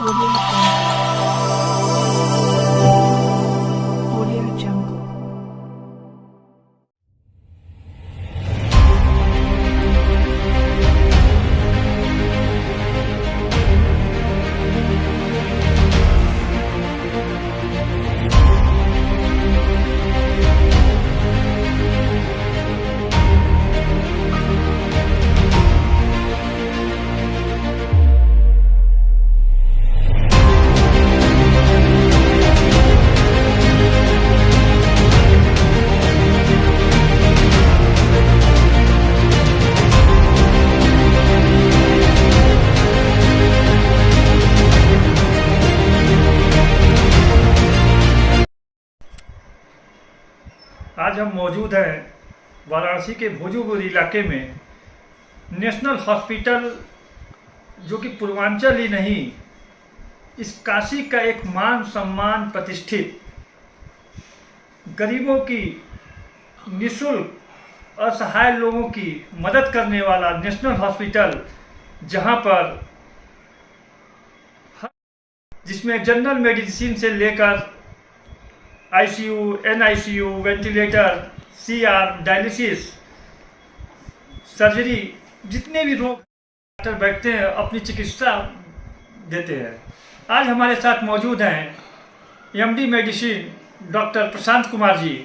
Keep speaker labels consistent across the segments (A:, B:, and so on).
A: Audio Jungle. Audio Jungle.
B: आज हम मौजूद हैं वाराणसी के भोजपुर इलाके में नेशनल हॉस्पिटल, जो कि पूर्वांचल ही नहीं, इस काशी का एक मान सम्मान प्रतिष्ठित गरीबों की निःशुल्क असहाय लोगों की मदद करने वाला नेशनल हॉस्पिटल, जहां पर जिसमें जनरल मेडिसिन से लेकर ICU, NICU, ventilator, CR, dialysis, surgery, जितने भी रोग डॉक्टर बैठते हैं अपनी चिकित्सा देते हैं। आज हमारे साथ मौजूद हैं MD medicine doctor Prashant Kumar ji,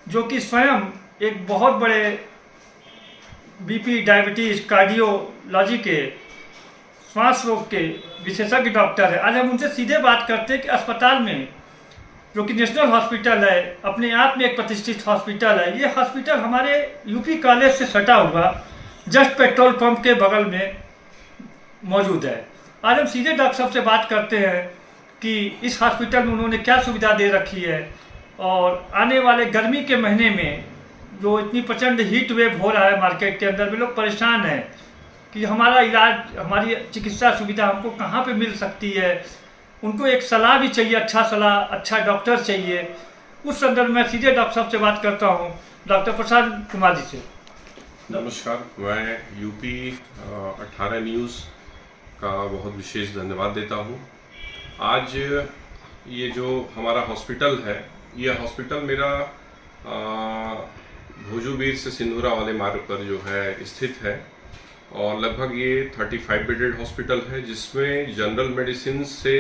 B: जो कि स्वयं एक बहुत बड़े बीपी, डायबिटीज, कार्डियोलॉजी के, श्वास रोग के विशेषज्ञ डॉक्टर है। आज हम उनसे सीधे बात करते हैं कि अस्पताल में, जो कि नेशनल हॉस्पिटल है, अपने आप में एक प्रतिष्ठित हॉस्पिटल है, ये हॉस्पिटल हमारे यूपी कॉलेज से सटा हुआ जस्ट पेट्रोल पंप के बगल में मौजूद है। आज हम सीधे डॉक्टर साहब से बात करते हैं कि इस हॉस्पिटल में उन्होंने क्या सुविधा दे रखी है, और आने वाले गर्मी के महीने में जो इतनी प्रचंड हीट वेव हो रहा है मार्केट के अंदर में, लोग परेशान हैं कि हमारा इलाज, हमारी चिकित्सा सुविधा हमको कहाँ पे मिल सकती है। उनको एक सलाह भी चाहिए, अच्छा सलाह, अच्छा डॉक्टर चाहिए। उस संदर्भ में सीधे डॉक्टर साहब से बात करता हूँ, डॉक्टर प्रशांत कुमार जी से।
C: नमस्कार, मैं यूपी 18 न्यूज़ का बहुत विशेष धन्यवाद देता हूँ। आज ये जो हमारा हॉस्पिटल है, ये हॉस्पिटल मेरा भोजूबीर से सिंधुरा वाले मार्ग पर जो है स्थित है, और लगभग ये 35 बेडेड हॉस्पिटल है, जिसमें जनरल मेडिसिन से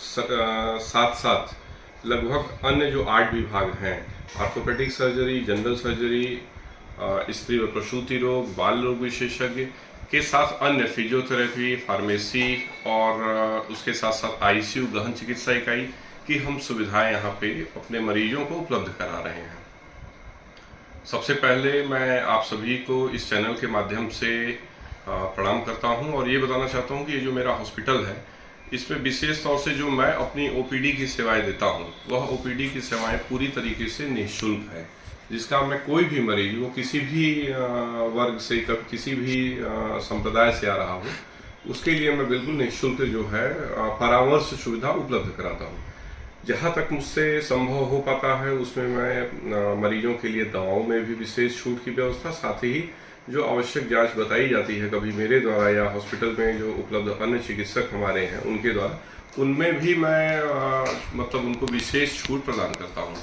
C: साथ साथ लगभग अन्य जो 8 विभाग हैं, ऑर्थोपेडिक सर्जरी, जनरल सर्जरी, स्त्री व प्रसूति रोग, बाल रोग विशेषज्ञ के साथ अन्य फिजियोथेरेपी, फार्मेसी और उसके साथ साथ आईसीयू, गहन चिकित्सा इकाई की हम सुविधाएं यहाँ पे अपने मरीजों को उपलब्ध करा रहे हैं। सबसे पहले मैं आप सभी को इस चैनल के माध्यम से प्रणाम करता हूं, और ये बताना चाहता हूं कि ये जो मेरा हॉस्पिटल है, इसमें विशेष तौर से जो मैं अपनी ओपीडी की सेवाएं देता हूं, वह ओपीडी की सेवाएं पूरी तरीके से निःशुल्क है, जिसका मैं कोई भी मरीज, वो किसी भी वर्ग से, किसी भी संप्रदाय से आ रहा हो, उसके लिए मैं बिल्कुल निःशुल्क जो है परामर्श सुविधा उपलब्ध कराता हूँ। जहाँ तक मुझसे संभव हो पाता है, उसमें मैं मरीजों के लिए दवाओं में भी विशेष छूट की व्यवस्था, साथ ही जो आवश्यक जांच बताई जाती है कभी मेरे द्वारा या हॉस्पिटल में जो उपलब्ध अन्य चिकित्सक हमारे हैं उनके द्वारा, उनमें भी मैं मतलब उनको विशेष छूट प्रदान करता हूँ।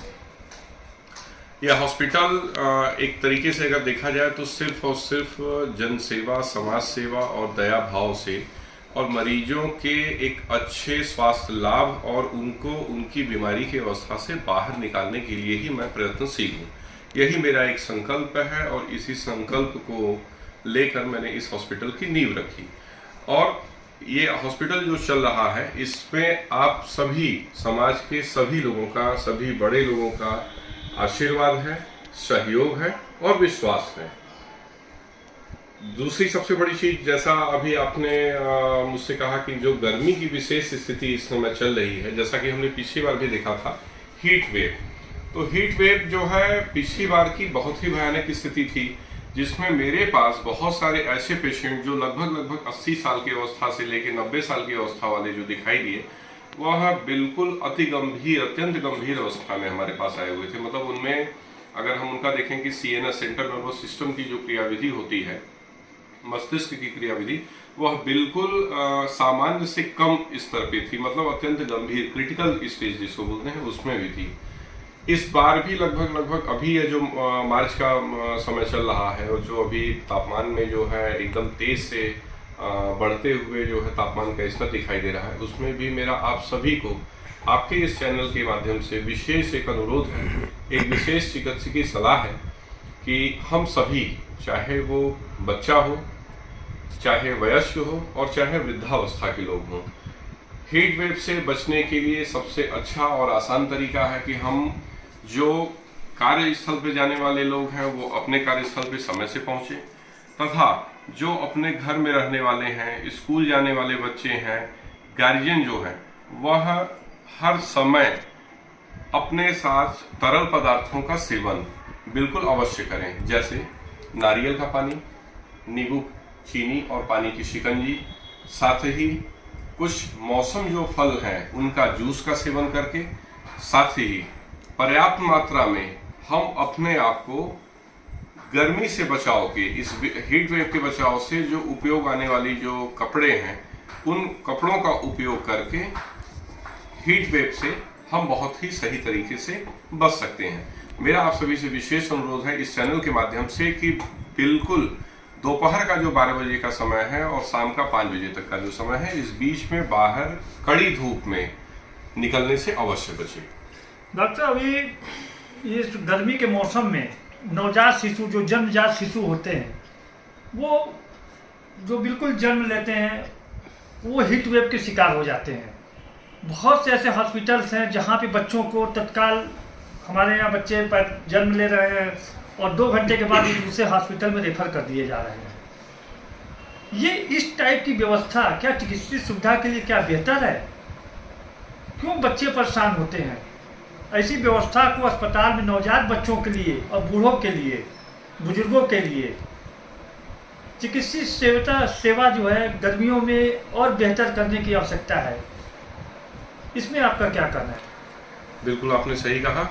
C: यह हॉस्पिटल एक तरीके से अगर देखा जाए तो सिर्फ और सिर्फ जन सेवा, समाज सेवा और दया भाव से, और मरीजों के एक अच्छे स्वास्थ्य लाभ और उनको उनकी बीमारी की अवस्था से बाहर निकालने के लिए ही मैं प्रयत्नशील हूँ। यही मेरा एक संकल्प है, और इसी संकल्प को लेकर मैंने इस हॉस्पिटल की नींव रखी। और ये हॉस्पिटल जो चल रहा है, इसमें आप सभी समाज के सभी लोगों का, सभी बड़े लोगों का आशीर्वाद है, सहयोग है और विश्वास है। दूसरी सबसे बड़ी चीज, जैसा अभी आपने मुझसे कहा कि जो गर्मी की विशेष स्थिति इस समय चल रही है, जैसा कि हमने पिछली बार भी देखा था हीट वेव, तो हीट वेव जो है पिछली बार की बहुत ही भयानक स्थिति थी, जिसमें मेरे पास बहुत सारे ऐसे पेशेंट जो लगभग 80 साल की अवस्था से लेकर 90 साल की अवस्था वाले जो दिखाई दिए, वह बिल्कुल अति गंभीर, अत्यंत गंभीर अवस्था में हमारे पास आए हुए थे। मतलब उनमें अगर हम उनका देखें कि CNS, सेंट्रल नर्वस सिस्टम की जो क्रियाविधि होती है, मस्तिष्क की क्रियाविधि, वह बिल्कुल सामान्य से कम स्तर पे थी, मतलब अत्यंत गंभीर क्रिटिकल स्टेज जिसको बोलते हैं उसमें भी थी। इस बार भी लगभग अभी ये जो मार्च का समय चल रहा है और जो अभी तापमान में जो है एकदम तेज से बढ़ते हुए जो है तापमान का स्तर दिखाई दे रहा है, उसमें भी मेरा आप सभी को आपके इस चैनल के माध्यम से विशेष एक अनुरोध है, एक विशेष चिकित्सकीय सलाह है कि हम सभी, चाहे वो बच्चा हो, चाहे वयस्क हो और चाहे वृद्धावस्था के लोग हों, हीट वेव से बचने के लिए सबसे अच्छा और आसान तरीका है कि हम जो कार्यस्थल पे जाने वाले लोग हैं वो अपने कार्यस्थल पे समय से पहुंचे, तथा जो अपने घर में रहने वाले हैं, स्कूल जाने वाले बच्चे हैं, गार्जियन जो है वह हर समय अपने साथ तरल पदार्थों का सेवन बिल्कुल अवश्य करें, जैसे नारियल का पानी, नींबू, चीनी और पानी की शिकंजी, साथ ही कुछ मौसम जो फल हैं उनका जूस का सेवन करके, साथ ही पर्याप्त मात्रा में हम अपने आप को गर्मी से बचाव के, इस हीट वेव के बचाव से जो उपयोग आने वाली जो कपड़े हैं उन कपड़ों का उपयोग करके हीट वेव से हम बहुत ही सही तरीके से बच सकते हैं। मेरा आप सभी से विशेष अनुरोध है इस चैनल के माध्यम से कि बिल्कुल दोपहर का जो 12 बजे का समय है और शाम का 5 बजे तक का जो समय है, इस बीच में बाहर कड़ी धूप में निकलने से अवश्य बचें।
B: डॉक्टर, अभी इस गर्मी के मौसम में नवजात शिशु, जो जन्मजात शिशु होते हैं, वो जो बिल्कुल जन्म लेते हैं वो हीट वेव के शिकार हो जाते हैं। बहुत से ऐसे हॉस्पिटल्स हैं जहाँ पे बच्चों को तत्काल, हमारे यहाँ बच्चे जन्म ले रहे हैं और 2 घंटे के बाद दूसरे हॉस्पिटल में रेफर कर दिए जा रहे हैं। ये इस टाइप की व्यवस्था क्या चिकित्सीय सुविधा के लिए क्या बेहतर है? क्यों बच्चे परेशान होते हैं? ऐसी व्यवस्था को अस्पताल में नवजात बच्चों के लिए और बूढ़ों के लिए, बुजुर्गों के लिए चिकित्सीय सेवा जो है गर्मियों में और बेहतर करने की आवश्यकता है। इसमें आपका क्या कहना है?
C: बिल्कुल आपने सही कहा।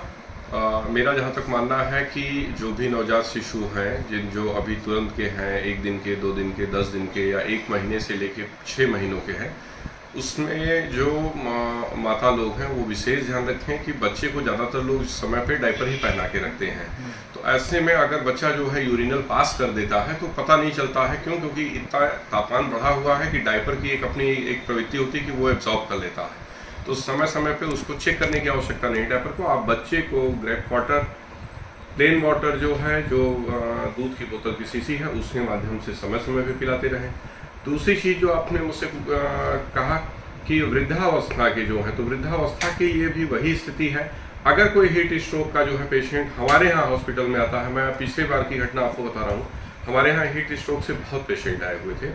C: मेरा जहाँ तक मानना है कि जो भी नवजात शिशु हैं, जो अभी तुरंत के हैं, 1 दिन के, 2 दिन के, 10 दिन के या 1 महीने से लेके 6 महीनों के हैं, उसमें जो माता लोग हैं वो विशेष ध्यान रखें कि बच्चे को ज़्यादातर लोग समय पे डायपर ही पहना के रखते हैं। तो ऐसे में अगर बच्चा जो है यूरिनल पास कर देता है तो पता नहीं चलता है, क्यों? क्योंकि इतना तापमान बढ़ा हुआ है कि डायपर की अपनी एक प्रवृत्ति होती है कि वो एब्जॉर्ब कर लेता है। तो समय समय पे उसको चेक करने की आवश्यकता नहीं डायपर को। आप बच्चे को ग्रेप वाटर, प्लेन वाटर जो है, जो दूध की बोतल की शीशी है, उसके माध्यम से समय समय पे पिलाते रहें। दूसरी चीज़ जो आपने मुझसे कहा कि वृद्धावस्था के जो है, तो वृद्धावस्था की ये भी वही स्थिति है। अगर कोई हीट स्ट्रोक का जो है पेशेंट हमारे यहाँ हॉस्पिटल में आता है, मैं पिछले बार की घटना आपको बता रहा हूँ, हमारे यहाँ हीट स्ट्रोक से बहुत पेशेंट आए हुए थे।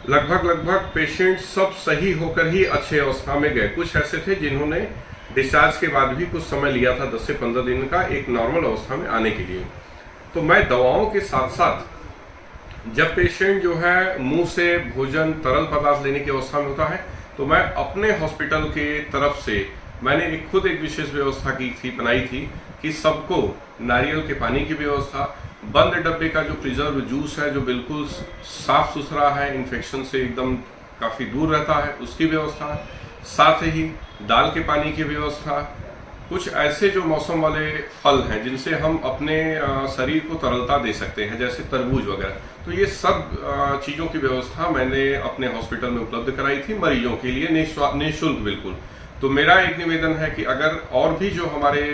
C: लगभग पेशेंट सब सही होकर ही अच्छे अवस्था में गए। कुछ ऐसे थे जिन्होंने डिस्चार्ज के बाद भी कुछ समय लिया था, 10 से 15 दिन का, एक नॉर्मल अवस्था में आने के लिए। तो मैं दवाओं के साथ साथ जब पेशेंट जो है मुंह से भोजन, तरल पदार्थ लेने की अवस्था में होता है, तो मैं अपने हॉस्पिटल के तरफ से मैंने खुद एक विशेष व्यवस्था बनाई थी कि सबको नारियल के पानी की व्यवस्था, बंद डब्बे का जो प्रिजर्व जूस है जो बिल्कुल साफ सुथरा है, इन्फेक्शन से एकदम काफ़ी दूर रहता है, उसकी व्यवस्था, साथ ही दाल के पानी की व्यवस्था, कुछ ऐसे जो मौसम वाले फल हैं जिनसे हम अपने शरीर को तरलता दे सकते हैं, जैसे तरबूज वगैरह। तो ये सब चीज़ों की व्यवस्था मैंने अपने हॉस्पिटल में उपलब्ध कराई थी मरीजों के लिए निःशुल्क बिल्कुल। तो मेरा एक निवेदन है कि अगर और भी जो हमारे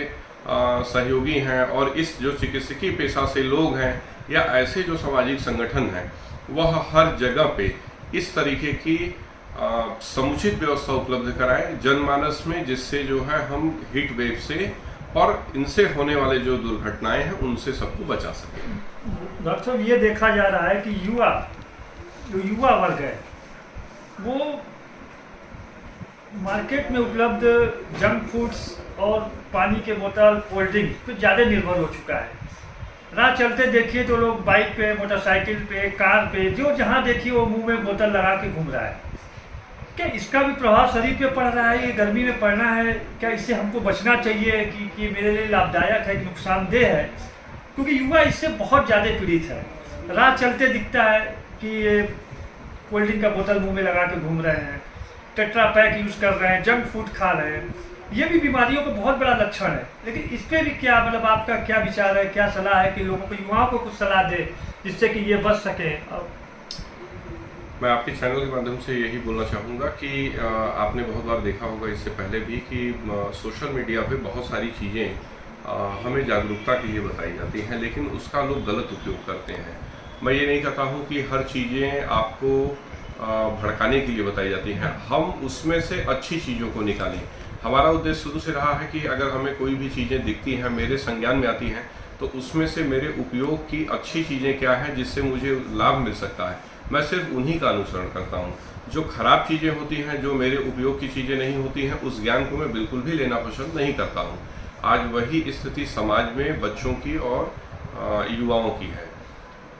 C: सहयोगी हैं और इस जो चिकित्सकीय पेशा से लोग हैं या ऐसे जो सामाजिक संगठन हैं, वह हर जगह पे इस तरीके की समुचित व्यवस्था उपलब्ध कराएं जनमानस में, जिससे जो है हम हीट वेव से और इनसे होने वाले जो दुर्घटनाएं हैं उनसे सबको बचा सकें।
B: डॉक्टर साहब, ये देखा जा रहा है कि युवा वर्ग है वो मार्केट में उपलब्ध जंक फूड्स और पानी के बोतल, कोल्ड ड्रिंक पे ज़्यादा निर्भर हो चुका है। राह चलते देखिए तो लोग बाइक पे, मोटरसाइकिल पे, कार पे, जो जहाँ देखिए वो मुंह में बोतल लगा के घूम रहा है। क्या इसका भी प्रभाव शरीर पे पड़ रहा है? ये गर्मी में पड़ना है, क्या इससे हमको बचना चाहिए कि मेरे लिए लाभदायक है कि नुकसानदेह है? क्योंकि युवा इससे बहुत ज़्यादा पीड़ित है। राह चलते दिखता है कि ये कोल्ड ड्रिंक का बोतल मुंह में लगा के घूम रहे हैं, टेट्रा पैक यूज़ कर रहे हैं, जंक फूड खा रहे हैं। ये भी बीमारियों का बहुत बड़ा लक्षण है। लेकिन इस पर भी क्या मतलब आपका क्या विचार है, क्या सलाह है कि लोगों को, युवाओं को कुछ सलाह दे जिससे कि ये बच सके?
C: मैं आपके चैनल के माध्यम से यही बोलना चाहूँगा कि आपने बहुत बार देखा होगा इससे पहले भी कि सोशल मीडिया पे बहुत सारी चीज़ें हमें जागरूकता के लिए बताई जाती हैं, लेकिन उसका लोग गलत उपयोग करते हैं। मैं ये नहीं कहता हूँ कि हर चीज़ें आपको भड़काने के लिए बताई जाती हैं, हम उसमें से अच्छी चीज़ों को निकालें। हमारा उद्देश्य शुरू से रहा है कि अगर हमें कोई भी चीज़ें दिखती हैं, मेरे संज्ञान में आती हैं, तो उसमें से मेरे उपयोग की अच्छी चीज़ें क्या हैं जिससे मुझे लाभ मिल सकता है, मैं सिर्फ उन्हीं का अनुसरण करता हूँ। जो खराब चीज़ें होती हैं, जो मेरे उपयोग की चीज़ें नहीं होती हैं, उस ज्ञान को मैं बिल्कुल भी लेना पसंद नहीं करता हूँ। आज वही स्थिति समाज में बच्चों की और युवाओं की है।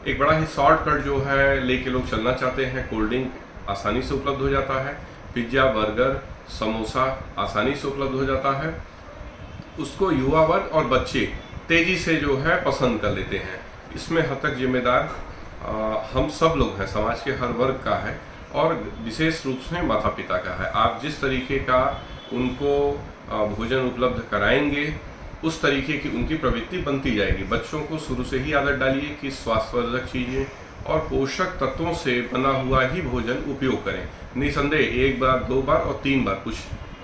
C: एक बड़ा ही शॉर्टकट जो है लेके लोग चलना चाहते हैं। कोल्ड ड्रिंक आसानी से उपलब्ध हो जाता है, पिज्ज़ा, बर्गर, समोसा आसानी से उपलब्ध हो जाता है, उसको युवा वर्ग और बच्चे तेज़ी से जो है पसंद कर लेते हैं। इसमें हद तक जिम्मेदार हम सब लोग हैं, समाज के हर वर्ग का है और विशेष रूप से माता पिता का है। आप जिस तरीके का उनको भोजन उपलब्ध कराएंगे, उस तरीके की उनकी प्रवृत्ति बनती जाएगी। बच्चों को शुरू से ही आदत डालिए कि स्वास्थ्यवर्धक चीज़ें और पोषक तत्वों से बना हुआ ही भोजन उपयोग करें। निसंदेह 1 बार, 2 बार और 3 बार कुछ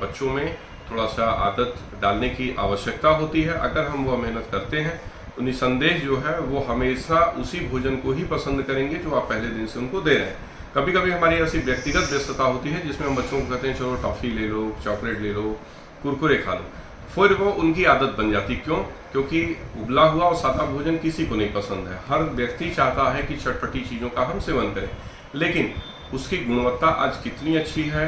C: बच्चों में थोड़ा सा आदत डालने की आवश्यकता होती है। अगर हम वो मेहनत करते हैं तो निसंदेह जो है वो हमेशा उसी भोजन को ही पसंद करेंगे जो आप पहले दिन से उनको दे रहे हैं। कभी कभी हमारी ऐसी व्यक्तिगत व्यस्तता होती है जिसमें हम बच्चों को कहते हैं चलो टॉफ़ी ले लो, चॉकलेट ले लो, कुरकुरे खा लो, फिर वो उनकी आदत बन जाती। क्यों? क्योंकि उबला हुआ और सादा भोजन किसी को नहीं पसंद है। हर व्यक्ति चाहता है कि चटपटी चीज़ों का हम सेवन करें, लेकिन उसकी गुणवत्ता आज कितनी अच्छी है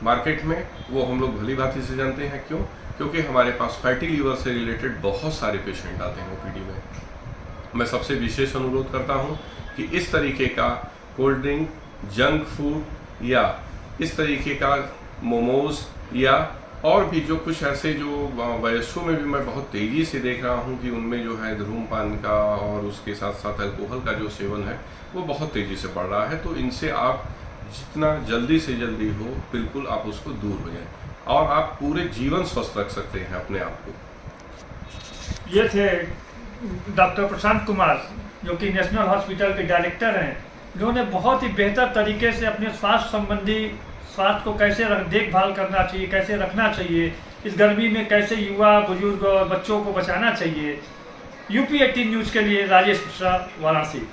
C: मार्केट में वो हम लोग भली भांति से जानते हैं। क्यों? क्योंकि हमारे पास फैटी लीवर से रिलेटेड बहुत सारे पेशेंट आते हैं ओपीडी में। मैं सबसे विशेष अनुरोध करता हूं कि इस तरीके का कोल्ड ड्रिंक, जंक फूड या इस तरीके का मोमोज या और भी जो कुछ ऐसे जो वयस्कों में भी मैं बहुत तेज़ी से देख रहा हूं कि उनमें जो है धूम्रपान का और उसके साथ साथ अल्कोहल का जो सेवन है वो बहुत तेज़ी से बढ़ रहा है। तो इनसे आप जितना जल्दी से जल्दी हो बिल्कुल आप उसको दूर हो जाएं और आप पूरे जीवन स्वस्थ रख सकते हैं अपने आप को।
B: ये थे डॉक्टर प्रशांत कुमार जो कि नेशनल हॉस्पिटल के डायरेक्टर हैं, जिन्होंने बहुत ही बेहतर तरीके से अपने स्वास्थ्य को कैसे देखभाल करना चाहिए, कैसे रखना चाहिए, इस गर्मी में कैसे युवा, बुजुर्ग और बच्चों को बचाना चाहिए। UP18 न्यूज़ के लिए राजेश मिश्रा, वाराणसी।